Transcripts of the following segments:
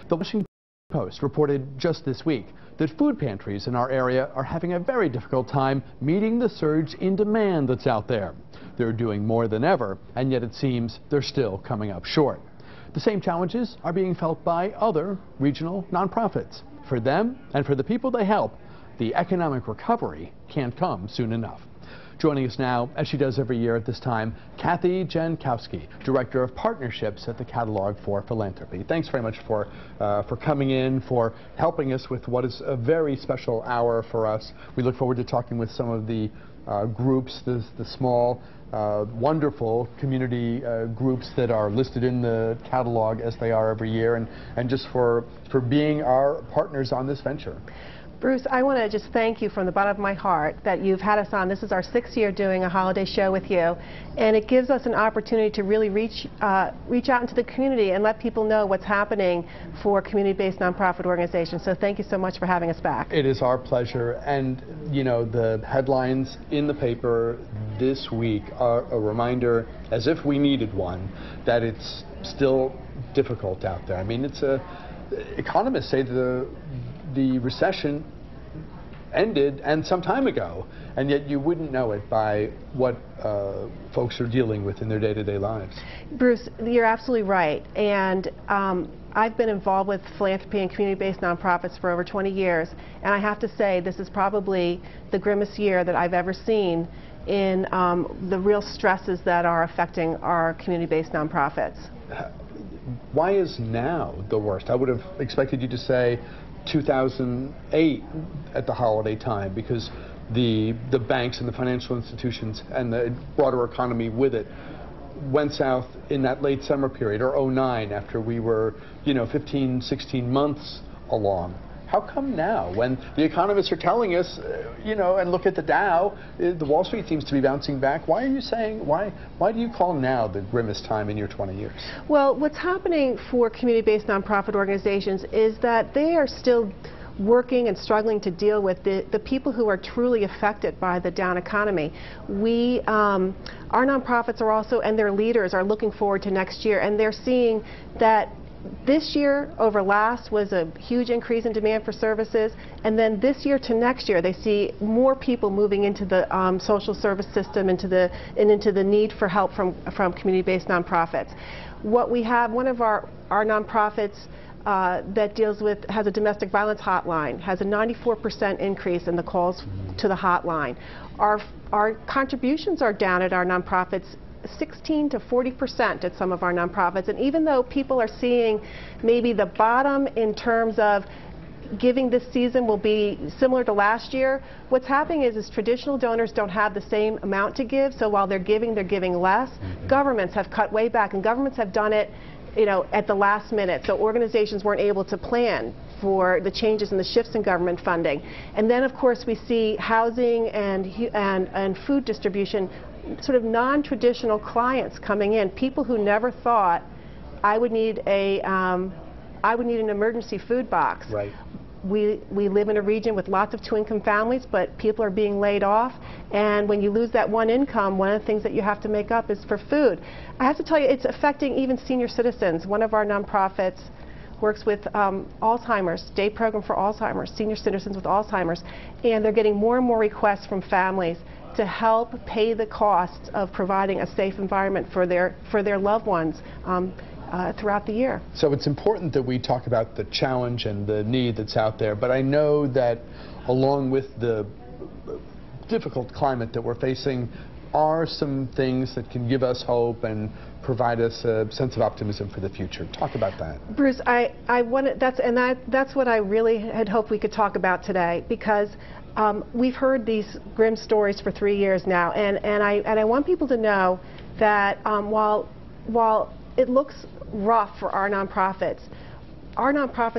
The Washington Post reported just this week that food pantries in our area are having a very difficult time meeting the surge in demand that's out there. They're doing more than ever, and yet it seems they're still coming up short. The same challenges are being felt by other regional nonprofits. For them and for the people they help, the economic recovery can't come soon enough. Joining us now, as she does every year at this time, Kathy Jankowski, Director of Partnerships at the Catalogue for Philanthropy. Thanks very much for coming in, for helping us with what is a very special hour for us. We look forward to talking with some of the groups, the small, wonderful community groups that are listed in the catalog as they are every year, and just for being our partners on this venture. Bruce, I want to just thank you from the bottom of my heart that you've had us on. This is our 6th year doing a holiday show with you, and it gives us an opportunity to really reach out into the community and let people know what's happening for community-based nonprofit organizations. So thank you so much for having us back. It is our pleasure, and you know, the headlines in the paper this week are a reminder, as if we needed one, that it's still difficult out there. I mean, economists say the recession ended and some time ago, and yet you wouldn't know it by what folks are dealing with in their day-to-day lives. Bruce, you're absolutely right, and I've been involved with philanthropy and community-based nonprofits for over 20 years, and I have to say this is probably the grimmest year that I've ever seen in the real stresses that are affecting our community-based nonprofits. Why is now the worst? I would have expected you to say 2008 at the holiday time, because the banks and the financial institutions and the broader economy with it went south in that late summer period, or 09, after we were, 15, 16 months along. How come now, when the economists are telling us, and look at the Dow, the Wall Street seems to be bouncing back? Why are you saying, why do you call now the grimmest time in your 20 years? Well, what's happening for community-based nonprofit organizations is that they are still working and struggling to deal with the people who are truly affected by the down economy. Our nonprofits are also, and their leaders are looking forward to next year, and they're seeing that this year over last was a huge increase in demand for services, and then this year to next year they see more people moving into the social service system, into the need for help from community-based nonprofits. What we have, one of our nonprofits that has a domestic violence hotline, has a 94% increase in the calls to the hotline. Our contributions are down at our nonprofits 16 to 40% at some of our nonprofits, and even though people are seeing maybe the bottom in terms of giving this season will be similar to last year, what's happening is traditional donors don't have the same amount to give, so while they're giving less. Governments have cut way back, and governments have done it at the last minute, so organizations weren't able to plan for the changes and the shifts in government funding. And then of course we see housing and food distribution, sort of non-traditional clients coming in, people who never thought I would need an emergency food box. Right. We live in a region with lots of two-income families, but people are being laid off, and when you lose that one income, one of the things that you have to make up is for food. I have to tell you, it's affecting even senior citizens. One of our nonprofits works with Alzheimer's, day program for Alzheimer's, senior citizens with Alzheimer's, and they're getting more and more requests from families to help pay the costs of providing a safe environment for their loved ones throughout the year. So it's important that we talk about the challenge and the need that's out there, but I know that along with the difficult climate that we're facing are some things that can give us hope and provide us a sense of optimism for the future. Talk about that. Bruce, that's what I really had hoped we could talk about today, because we've heard these grim stories for 3 years now, and I want people to know that while it looks rough for our nonprofits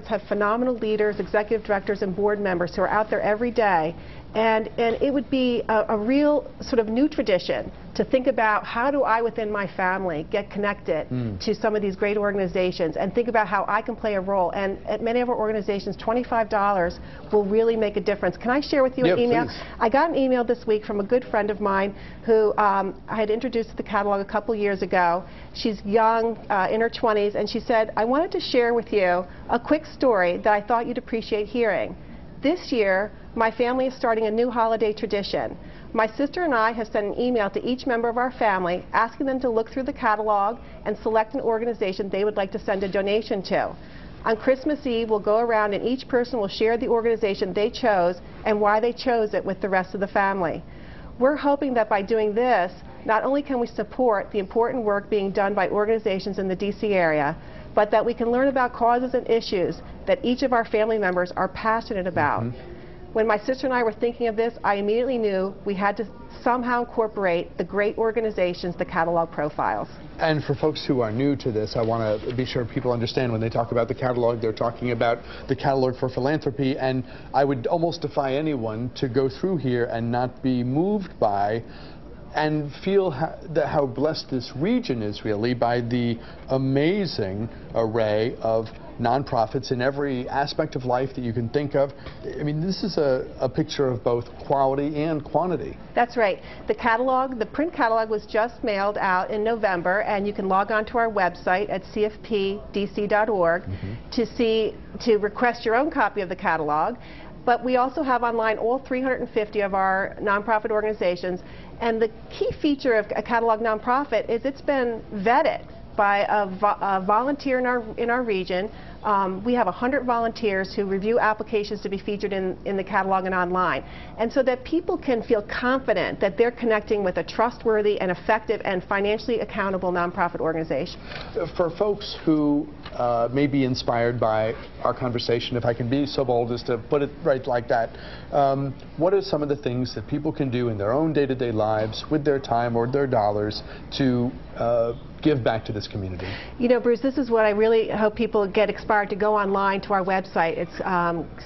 have phenomenal leaders, executive directors, and board members who are out there every day, And it would be a real sort of new tradition to think about how do I within my family get connected to some of these great organizations and think about how I can play a role. And at many of our organizations, $25 will really make a difference. Can I share with you an email? Please. I got an email this week from a good friend of mine who I had introduced to the catalog a couple years ago. She's young, in her 20s, and she said, I wanted to share with you a quick story that I thought you'd appreciate hearing. This year, my family is starting a new holiday tradition. My sister and I have sent an email to each member of our family asking them to look through the catalog and select an organization they would like to send a donation to. On Christmas Eve, we'll go around and each person will share the organization they chose and why they chose it with the rest of the family. We're hoping that by doing this, not only can we support the important work being done by organizations in the D.C. area, but that we can learn about causes and issues that each of our family members are passionate about. When my sister and I were thinking of this, I immediately knew we had to somehow incorporate the great organizations the catalog profiles. And for folks who are new to this, I want to be sure people understand when they talk about the catalog, they're talking about the catalog for philanthropy, and I would almost defy anyone to go through here and not be moved by and feel how blessed this region is really by the amazing array of nonprofits in every aspect of life that you can think of. I mean, this is a picture of both quality and quantity. That's right. The catalog, the print catalog was just mailed out in November, and you can log on to our website at CFP-DC.org to request your own copy of the catalog. But we also have online all 350 of our nonprofit organizations, and the key feature of a catalog nonprofit is it's been vetted by a volunteer in our region. We have 100 volunteers who review applications to be featured in the catalog and online. And so that people can feel confident that they're connecting with a trustworthy and effective and financially accountable nonprofit organization. For folks who may be inspired by our conversation, if I can be so bold as to put it right like that, what are some of the things that people can do in their own day-to-day lives with their time or their dollars to give back to this community? You know, Bruce, this is what I really hope people get inspired to go online to our website. It's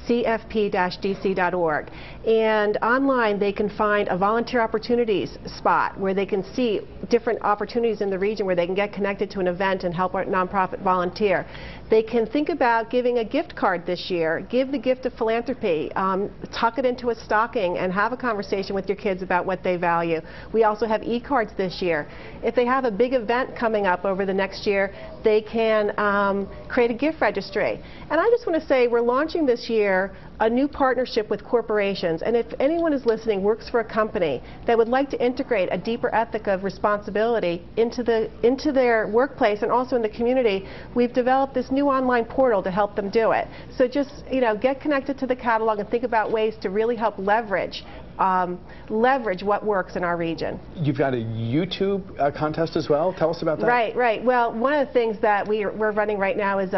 cfp-dc.org. And online they can find a volunteer opportunities spot where they can see different opportunities in the region where they can get connected to an event and help our nonprofit volunteer. They can think about giving a gift card this year, give the gift of philanthropy, tuck it into a stocking and have a conversation with your kids about what they value. We also have e-cards this year. If they have a big event coming up over the next year, they can create a gift registry. And I just want to say we're launching this year a new partnership with corporations, and if anyone is listening works for a company that would like to integrate a deeper ethic of responsibility into their workplace and also in the community, we've developed this new online portal to help them do it. So just, you know, get connected to the catalog and think about ways to really help leverage what works in our region. You've got a YouTube contest as well. Tell us about that. Right, right. Well, one of the things that we're running right now is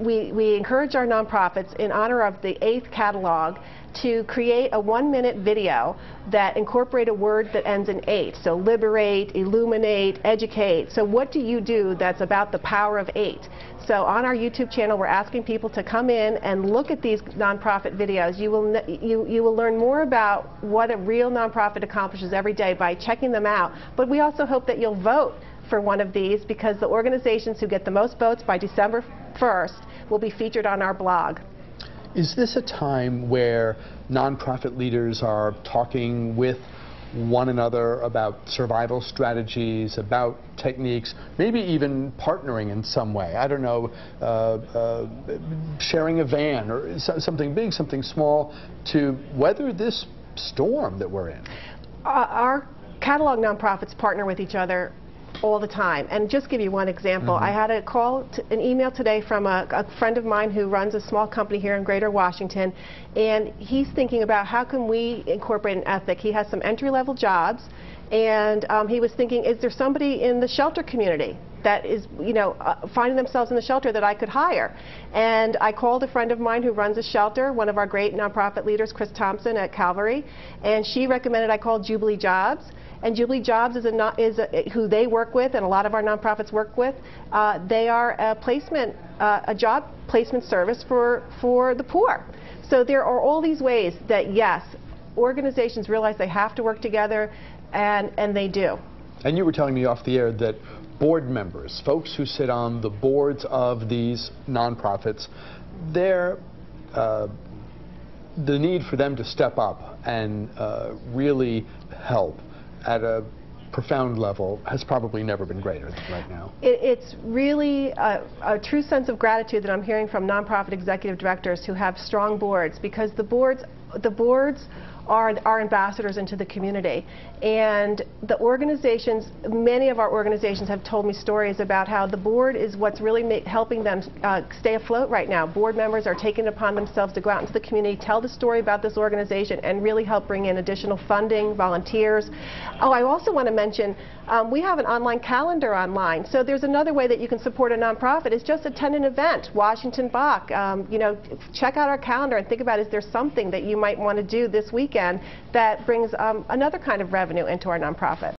we encourage our nonprofits in honor of the 8th catalog to create a 1-minute video that incorporate a word that ends in 8. So liberate, illuminate, educate. So what do you do that's about the power of 8? So on our YouTube channel, we're asking people to come in and look at these nonprofit videos. You will learn more about what a real nonprofit accomplishes every day by checking them out. But we also hope that you'll vote for one of these, because the organizations who get the most votes by December 1st will be featured on our blog. Is this a time where nonprofit leaders are talking with one another about survival strategies, about techniques, maybe even partnering in some way? I don't know, sharing a van or something big, something small to weather this storm that we're in? Our catalog nonprofits partner with each other all the time. And just give you one example, I had an email today from a friend of mine who runs a small company here in Greater Washington, and he's thinking about how can we incorporate an ethic. He has some entry-level jobs, and he was thinking, is there somebody in the shelter community that is, you know, finding themselves in the shelter that I could hire? And I called a friend of mine who runs a shelter, one of our great nonprofit leaders, Chris Thompson at Calvary, and she recommended I call Jubilee Jobs. And Jubilee Jobs is who they work with, and a lot of our nonprofits work with. They are a job placement service for the poor. So there are all these ways that, yes, organizations realize they have to work together, and they do. And you were telling me off the air that board members, folks who sit on the boards of these nonprofits, the need for them to step up and really help at a profound level has probably never been greater than right now. It's really a true sense of gratitude that I'm hearing from nonprofit executive directors who have strong boards, because the boards are our ambassadors into the community. And the organizations, many of our organizations have told me stories about how the board is what's really helping them stay afloat right now. Board members are taking it upon themselves to go out into the community, tell the story about this organization, and really help bring in additional funding, volunteers. Oh, I also want to mention, we have an online calendar online. So there's another way that you can support a nonprofit, is just attend an event, Washington Bach. You know, check out our calendar and think about, is there something that you might want to do this weekend that brings another kind of revenue into our nonprofit.